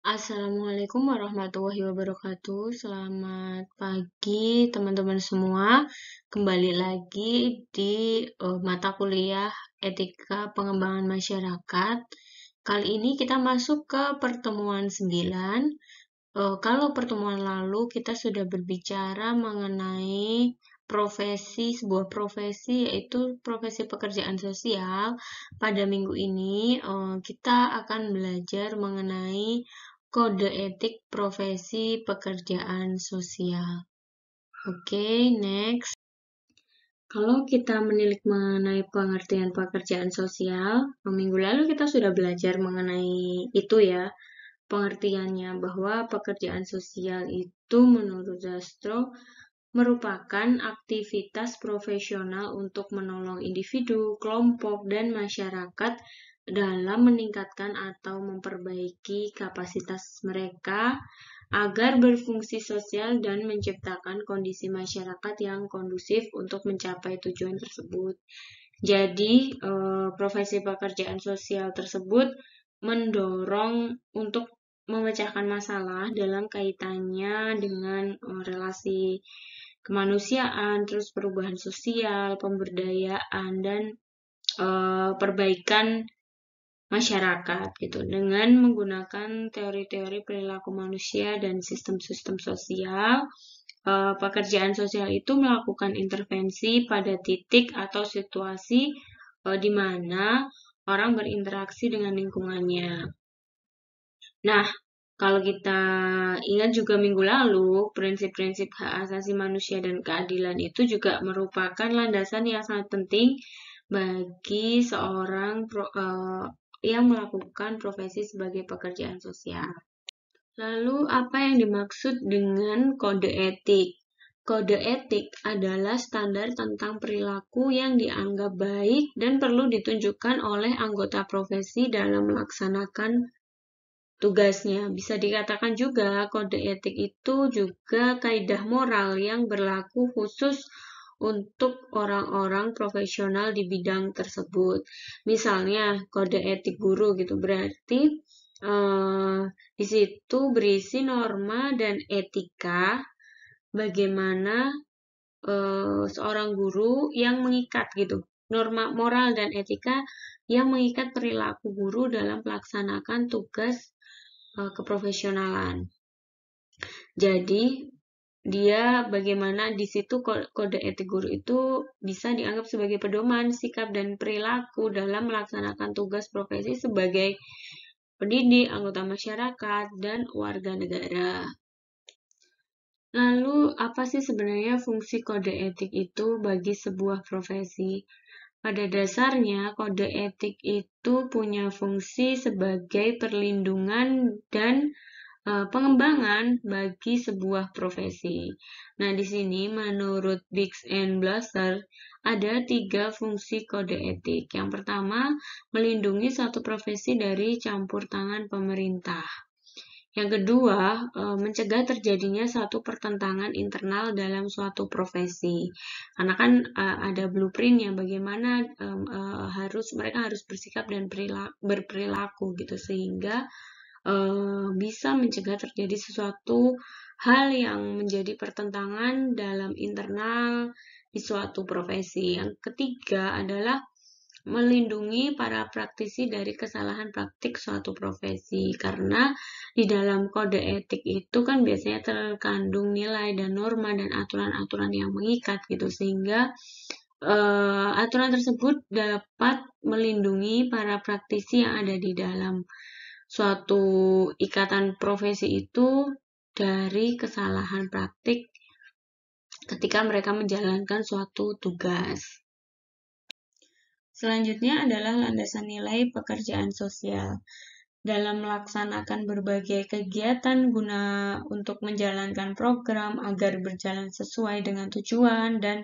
Assalamualaikum warahmatullahi wabarakatuh. Selamat pagi teman-teman semua. Kembali lagi di mata kuliah Etika Pengembangan Masyarakat. Kali ini kita masuk ke pertemuan 9. Kalau pertemuan lalu kita sudah berbicara mengenai sebuah profesi yaitu profesi pekerjaan sosial. Pada minggu ini kita akan belajar mengenai kode etik profesi pekerjaan sosial. Oke, next. Kalau kita menilik mengenai pengertian pekerjaan sosial, minggu lalu kita sudah belajar mengenai itu ya, pengertiannya bahwa pekerjaan sosial itu menurut Zastro merupakan aktivitas profesional untuk menolong individu, kelompok, dan masyarakat dalam meningkatkan atau memperbaiki kapasitas mereka agar berfungsi sosial dan menciptakan kondisi masyarakat yang kondusif untuk mencapai tujuan tersebut. Jadi, profesi pekerjaan sosial tersebut mendorong untuk memecahkan masalah dalam kaitannya dengan relasi kemanusiaan, terus perubahan sosial, pemberdayaan, dan perbaikan masyarakat gitu dengan menggunakan teori-teori perilaku manusia dan sistem-sistem sosial. Pekerjaan sosial itu melakukan intervensi pada titik atau situasi di mana orang berinteraksi dengan lingkungannya. Nah, kalau kita ingat juga minggu lalu, prinsip-prinsip hak asasi manusia dan keadilan itu juga merupakan landasan yang sangat penting bagi seorang yang melakukan profesi sebagai pekerjaan sosial. Lalu, apa yang dimaksud dengan kode etik? Kode etik adalah standar tentang perilaku yang dianggap baik dan perlu ditunjukkan oleh anggota profesi dalam melaksanakan tugasnya. Bisa dikatakan juga kode etik itu juga kaidah moral yang berlaku khusus untuk orang-orang profesional di bidang tersebut. Misalnya kode etik guru gitu, berarti di situ berisi norma dan etika bagaimana seorang guru yang mengikat gitu, norma moral dan etika yang mengikat perilaku guru dalam melaksanakan tugas keprofesionalan. Jadi dia bagaimana di situ kode etik guru itu bisa dianggap sebagai pedoman sikap dan perilaku dalam melaksanakan tugas profesi sebagai pendidik, anggota masyarakat, dan warga negara. Lalu, apa sih sebenarnya fungsi kode etik itu bagi sebuah profesi? Pada dasarnya, kode etik itu punya fungsi sebagai perlindungan dan pengembangan bagi sebuah profesi. Nah, di sini menurut Biggs and Blaser ada 3 fungsi kode etik. Yang pertama, melindungi suatu profesi dari campur tangan pemerintah. Yang kedua, mencegah terjadinya suatu pertentangan internal dalam suatu profesi. Karena kan ada blueprintnya bagaimana mereka harus bersikap dan berperilaku gitu sehingga bisa mencegah terjadi sesuatu hal yang menjadi pertentangan dalam internal di suatu profesi. Yang ketiga adalah melindungi para praktisi dari kesalahan praktik suatu profesi, karena di dalam kode etik itu kan biasanya terkandung nilai dan norma dan aturan-aturan yang mengikat gitu, sehingga aturan tersebut dapat melindungi para praktisi yang ada di dalam suatu ikatan profesi itu dari kesalahan praktik ketika mereka menjalankan suatu tugas. Selanjutnya adalah landasan nilai pekerjaan sosial. Dalam melaksanakan berbagai kegiatan guna untuk menjalankan program agar berjalan sesuai dengan tujuan dan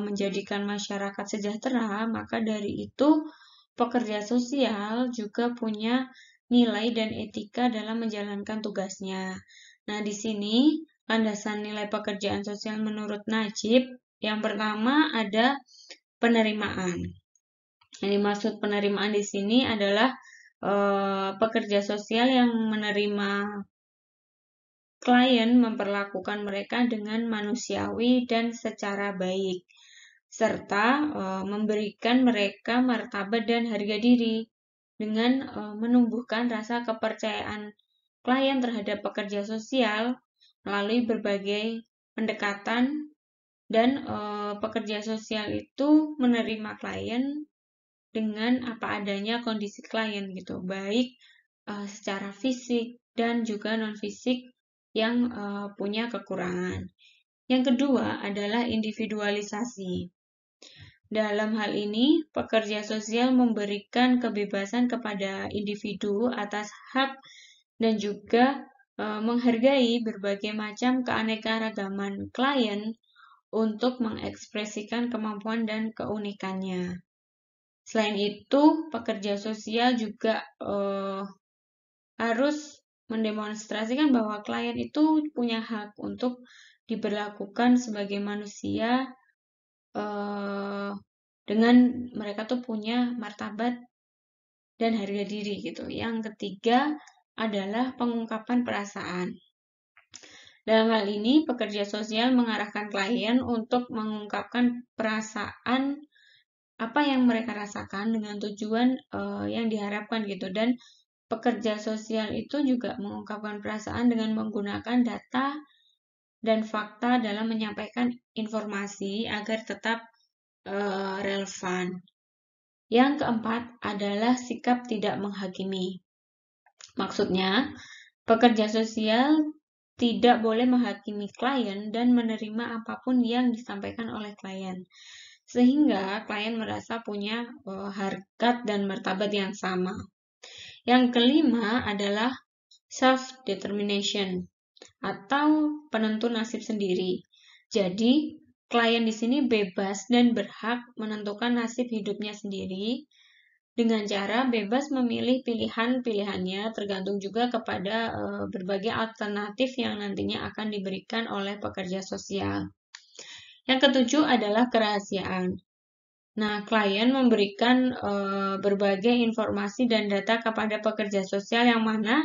menjadikan masyarakat sejahtera, maka dari itu pekerja sosial juga punya nilai dan etika dalam menjalankan tugasnya. Nah, di sini landasan nilai pekerjaan sosial menurut Najib, yang pertama ada penerimaan. Yang dimaksud penerimaan di sini adalah pekerja sosial yang menerima klien memperlakukan mereka dengan manusiawi dan secara baik, serta memberikan mereka martabat dan harga diri dengan menumbuhkan rasa kepercayaan klien terhadap pekerja sosial melalui berbagai pendekatan dan pekerja sosial itu menerima klien dengan apa adanya kondisi klien gitu, baik secara fisik dan juga non fisik yang punya kekurangan. Yang kedua adalah individualisasi. Dalam hal ini, pekerja sosial memberikan kebebasan kepada individu atas hak dan juga menghargai berbagai macam keanekaragaman klien untuk mengekspresikan kemampuan dan keunikannya. Selain itu, pekerja sosial juga harus mendemonstrasikan bahwa klien itu punya hak untuk diberlakukan sebagai manusia dengan mereka tuh punya martabat dan harga diri gitu. Yang ketiga adalah pengungkapan perasaan. Dalam hal ini, pekerja sosial mengarahkan klien untuk mengungkapkan perasaan apa yang mereka rasakan dengan tujuan yang diharapkan gitu. Dan pekerja sosial itu juga mengungkapkan perasaan dengan menggunakan data dan fakta dalam menyampaikan informasi agar tetap relevan. Yang keempat adalah sikap tidak menghakimi. Maksudnya, pekerja sosial tidak boleh menghakimi klien dan menerima apapun yang disampaikan oleh klien, sehingga klien merasa punya harkat dan martabat yang sama. Yang kelima adalah self-determination atau penentu nasib sendiri. Jadi, klien di sini bebas dan berhak menentukan nasib hidupnya sendiri dengan cara bebas memilih pilihan-pilihannya, tergantung juga kepada berbagai alternatif yang nantinya akan diberikan oleh pekerja sosial. Yang ketujuh adalah kerahasiaan. Nah, klien memberikan berbagai informasi dan data kepada pekerja sosial yang mana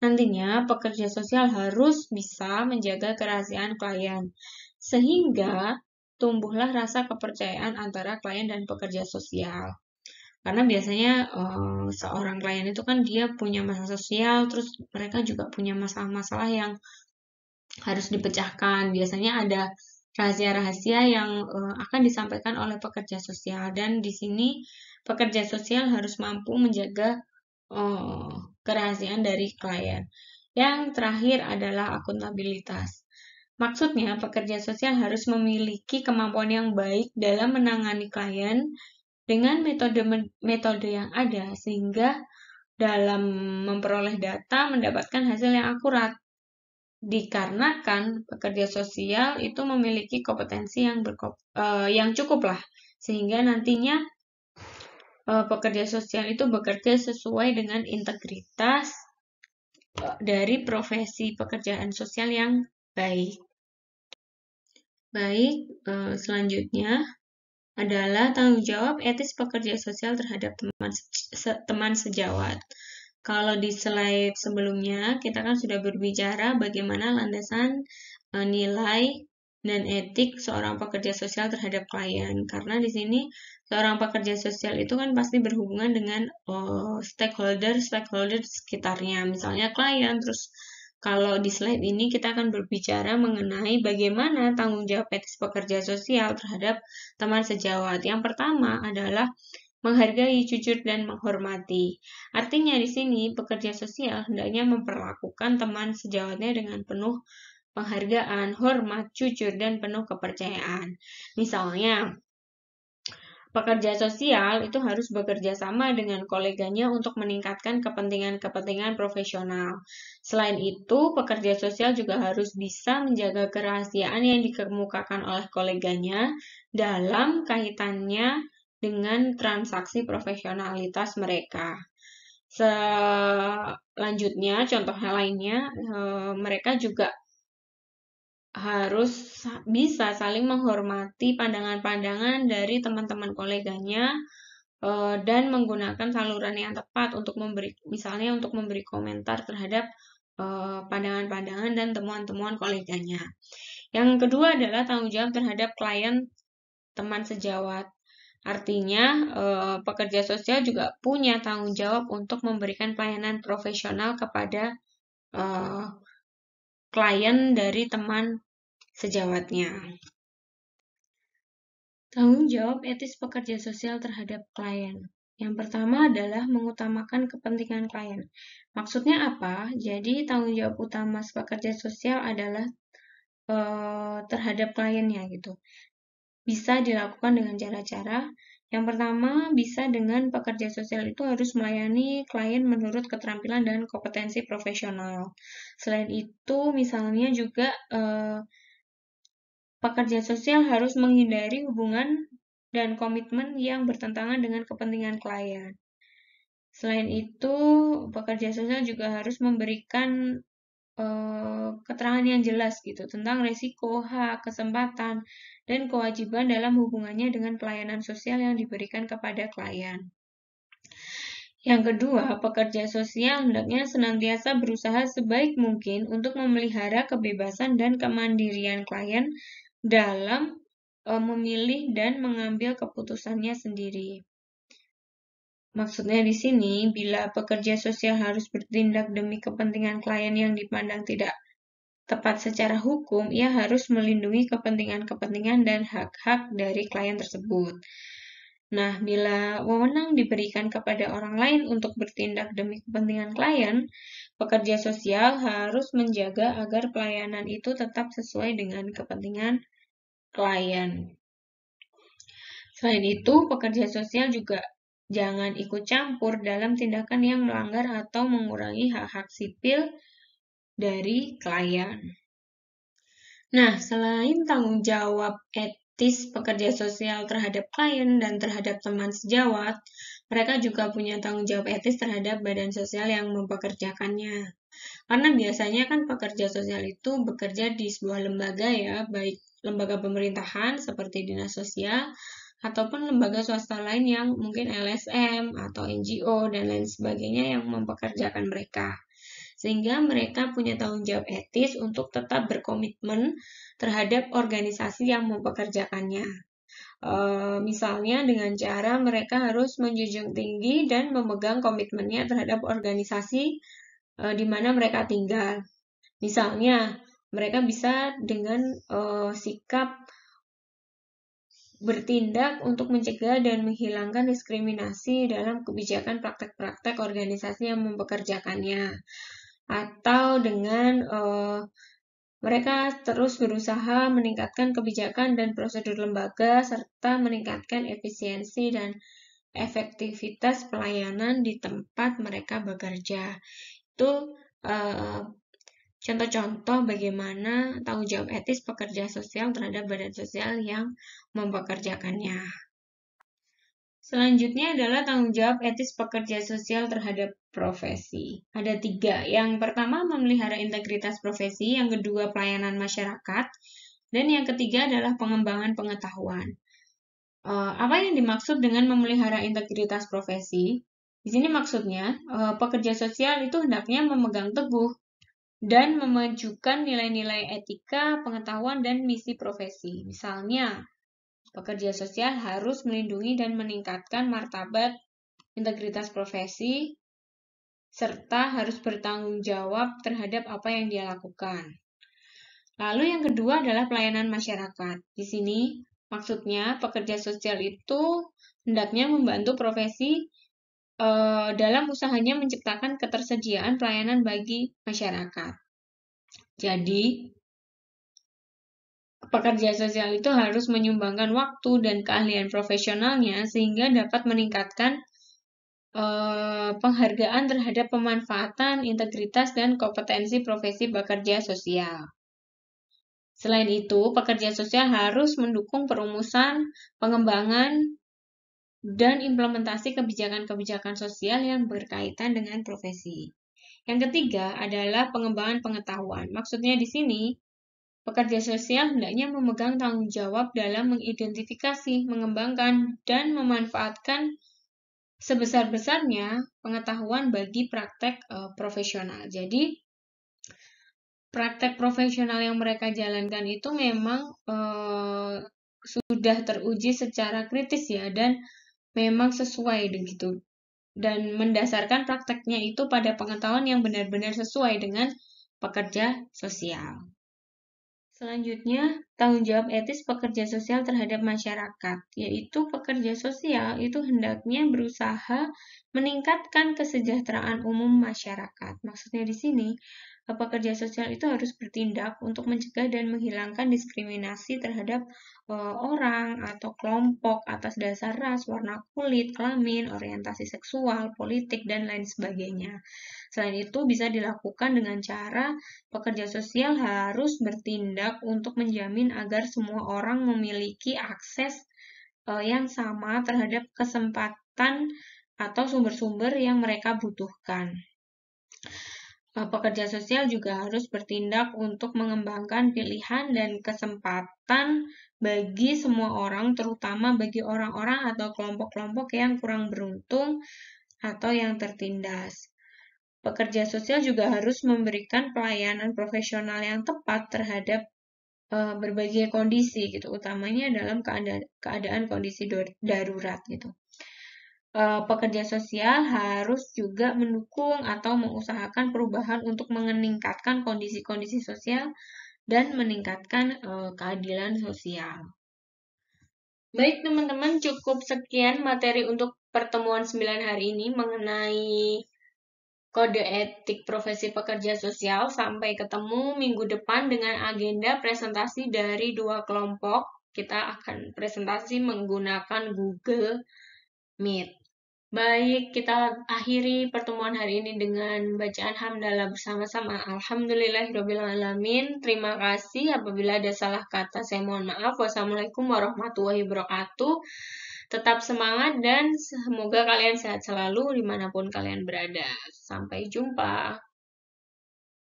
nantinya pekerja sosial harus bisa menjaga kerahasiaan klien, sehingga tumbuhlah rasa kepercayaan antara klien dan pekerja sosial. Karena biasanya seorang klien itu kan dia punya masalah sosial, terus mereka juga punya masalah-masalah yang harus dipecahkan. Biasanya ada rahasia-rahasia yang akan disampaikan oleh pekerja sosial, dan di sini pekerja sosial harus mampu menjaga kerahasiaan dari klien. Yang terakhir adalah akuntabilitas. Maksudnya, pekerja sosial harus memiliki kemampuan yang baik dalam menangani klien dengan metode yang ada, sehingga dalam memperoleh data mendapatkan hasil yang akurat. Dikarenakan pekerja sosial itu memiliki kompetensi yang cukup lah, sehingga nantinya pekerja sosial itu bekerja sesuai dengan integritas dari profesi pekerjaan sosial yang baik. Baik, selanjutnya adalah tanggung jawab etis pekerja sosial terhadap teman sejawat. Kalau di slide sebelumnya, kita kan sudah berbicara bagaimana landasan nilai dan etik seorang pekerja sosial terhadap klien. Karena di sini seorang pekerja sosial itu kan pasti berhubungan dengan stakeholder sekitarnya, misalnya klien. Terus kalau di slide ini kita akan berbicara mengenai bagaimana tanggung jawab etis pekerja sosial terhadap teman sejawat. Yang pertama adalah menghargai, jujur, dan menghormati. Artinya di sini pekerja sosial hendaknya memperlakukan teman sejawatnya dengan penuh penghargaan, hormat, jujur, dan penuh kepercayaan. Misalnya, pekerja sosial itu harus bekerja sama dengan koleganya untuk meningkatkan kepentingan-kepentingan profesional. Selain itu, pekerja sosial juga harus bisa menjaga kerahasiaan yang dikemukakan oleh koleganya dalam kaitannya dengan transaksi profesionalitas mereka. Selanjutnya, contoh lainnya, mereka juga harus bisa saling menghormati pandangan-pandangan dari teman-teman koleganya dan menggunakan saluran yang tepat untuk misalnya untuk memberi komentar terhadap pandangan-pandangan dan temuan-temuan koleganya. Yang kedua adalah tanggung jawab terhadap klien teman sejawat. Artinya, pekerja sosial juga punya tanggung jawab untuk memberikan pelayanan profesional kepada klien dari teman sejawatnya. Tanggung jawab etis pekerja sosial terhadap klien. Yang pertama adalah mengutamakan kepentingan klien. Maksudnya apa? Jadi, tanggung jawab utama pekerja sosial adalah terhadap kliennya gitu. Bisa dilakukan dengan cara-cara. Yang pertama, bisa dengan pekerja sosial itu harus melayani klien menurut keterampilan dan kompetensi profesional. Selain itu, misalnya juga pekerja sosial harus menghindari hubungan dan komitmen yang bertentangan dengan kepentingan klien. Selain itu, pekerja sosial juga harus memberikan keterangan yang jelas gitu tentang resiko, hak, kesempatan, dan kewajiban dalam hubungannya dengan pelayanan sosial yang diberikan kepada klien. Yang kedua, pekerja sosial hendaknya senantiasa berusaha sebaik mungkin untuk memelihara kebebasan dan kemandirian klien dalam memilih dan mengambil keputusannya sendiri. Maksudnya di sini, bila pekerja sosial harus bertindak demi kepentingan klien yang dipandang tidak tepat secara hukum, ia harus melindungi kepentingan-kepentingan dan hak-hak dari klien tersebut. Nah, bila wewenang diberikan kepada orang lain untuk bertindak demi kepentingan klien, pekerja sosial harus menjaga agar pelayanan itu tetap sesuai dengan kepentingan klien. Selain itu, pekerja sosial juga jangan ikut campur dalam tindakan yang melanggar atau mengurangi hak-hak sipil dari klien. Nah, selain tanggung jawab etis pekerja sosial terhadap klien dan terhadap teman sejawat, mereka juga punya tanggung jawab etis terhadap badan sosial yang mempekerjakannya. Karena biasanya kan pekerja sosial itu bekerja di sebuah lembaga ya, baik lembaga pemerintahan seperti dinas sosial, ataupun lembaga swasta lain yang mungkin LSM atau NGO dan lain sebagainya yang mempekerjakan mereka. Sehingga mereka punya tanggung jawab etis untuk tetap berkomitmen terhadap organisasi yang mempekerjakannya. Misalnya dengan cara mereka harus menjunjung tinggi dan memegang komitmennya terhadap organisasi di mana mereka tinggal. Misalnya, mereka bisa dengan sikap bertindak untuk mencegah dan menghilangkan diskriminasi dalam kebijakan praktek-praktek organisasi yang mempekerjakannya. Atau dengan mereka terus berusaha meningkatkan kebijakan dan prosedur lembaga serta meningkatkan efisiensi dan efektivitas pelayanan di tempat mereka bekerja. Itu contoh-contoh bagaimana tanggung jawab etis pekerja sosial terhadap badan sosial yang mempekerjakannya. Selanjutnya adalah tanggung jawab etis pekerja sosial terhadap profesi. Ada 3. Yang pertama, memelihara integritas profesi. Yang kedua, pelayanan masyarakat. Dan yang ketiga adalah pengembangan pengetahuan. Apa yang dimaksud dengan memelihara integritas profesi? Di sini maksudnya, pekerja sosial itu hendaknya memegang teguh dan memajukan nilai-nilai etika, pengetahuan, dan misi profesi. Misalnya, pekerja sosial harus melindungi dan meningkatkan martabat integritas profesi, serta harus bertanggung jawab terhadap apa yang dia lakukan. Lalu yang kedua adalah pelayanan masyarakat. Di sini, maksudnya pekerja sosial itu hendaknya membantu profesi dalam usahanya menciptakan ketersediaan pelayanan bagi masyarakat. Jadi, pekerja sosial itu harus menyumbangkan waktu dan keahlian profesionalnya sehingga dapat meningkatkan penghargaan terhadap pemanfaatan, integritas, dan kompetensi profesi pekerja sosial. Selain itu, pekerja sosial harus mendukung perumusan, pengembangan, dan implementasi kebijakan-kebijakan sosial yang berkaitan dengan profesi. Yang ketiga adalah pengembangan pengetahuan. Maksudnya di sini, pekerja sosial hendaknya memegang tanggung jawab dalam mengidentifikasi, mengembangkan, dan memanfaatkan sebesar-besarnya pengetahuan bagi praktek profesional. Jadi, praktek profesional yang mereka jalankan itu memang sudah teruji secara kritis ya, dan memang sesuai begitu. Dan mendasarkan prakteknya itu pada pengetahuan yang benar-benar sesuai dengan pekerja sosial. Selanjutnya, tanggung jawab etis pekerja sosial terhadap masyarakat, yaitu pekerja sosial itu hendaknya berusaha meningkatkan kesejahteraan umum masyarakat. Maksudnya di sini, pekerja sosial itu harus bertindak untuk mencegah dan menghilangkan diskriminasi terhadap orang atau kelompok atas dasar ras, warna kulit, kelamin, orientasi seksual, politik, dan lain sebagainya. Selain itu, bisa dilakukan dengan cara pekerja sosial harus bertindak untuk menjamin agar semua orang memiliki akses yang sama terhadap kesempatan atau sumber-sumber yang mereka butuhkan. Pekerja sosial juga harus bertindak untuk mengembangkan pilihan dan kesempatan bagi semua orang, terutama bagi orang-orang atau kelompok-kelompok yang kurang beruntung atau yang tertindas. Pekerja sosial juga harus memberikan pelayanan profesional yang tepat terhadap berbagai kondisi gitu, utamanya dalam keadaan kondisi darurat gitu. Pekerja sosial harus juga mendukung atau mengusahakan perubahan untuk meningkatkan kondisi-kondisi sosial dan meningkatkan keadilan sosial. Baik teman-teman, cukup sekian materi untuk pertemuan 9 hari ini mengenai kode etik profesi pekerja sosial. Sampai ketemu minggu depan dengan agenda presentasi dari 2 kelompok. Kita akan presentasi menggunakan Google Meet. Baik, kita akhiri pertemuan hari ini dengan bacaan hamdalah bersama-sama. Alhamdulillahirrabbilalamin. Terima kasih. Apabila ada salah kata, saya mohon maaf. Wassalamualaikum warahmatullahi wabarakatuh. Tetap semangat dan semoga kalian sehat selalu dimanapun kalian berada. Sampai jumpa.